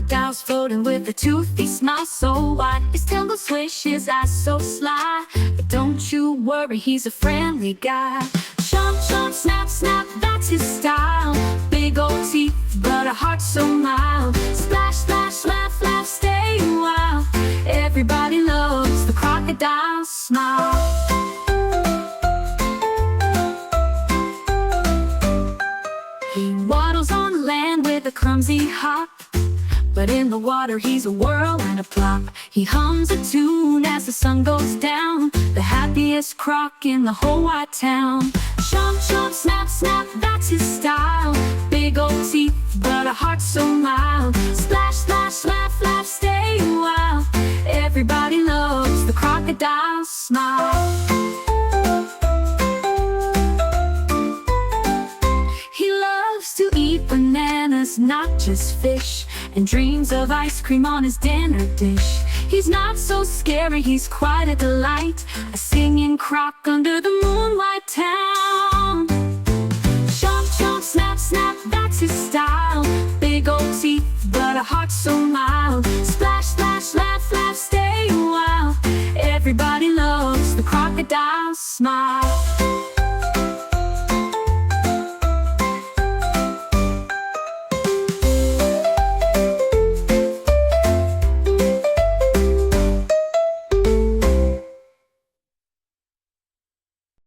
Crocodile's floating with a toothy smile so wide. His tail goes swish, his eyes so sly. But don't you worry, he's a friendly guy. Chomp, chomp, snap, snap, that's his style. Big old teeth, but a heart so mild. Splash, splash, laugh, laugh, stay a while. Everybody loves the crocodile's smile. He waddles on the land with a clumsy hop, but in the water he's a whirl and a plop. He hums a tune as the sun goes down, the happiest croc in the whole wide town. Chomp, chomp, snap, snap, that's his style. Big old teeth, but a heart so mild. Splash, splash, laugh, laugh, stay a while. Everybody loves the crocodile's smile. He loves to eat bananas, not just fish, and dreams of ice cream on his dinner dish. He's not so scary, he's quite a delight, a singing croc under the moonlight town. Chomp, chomp, snap, snap, that's his style. Big old teeth, but a heart so mild.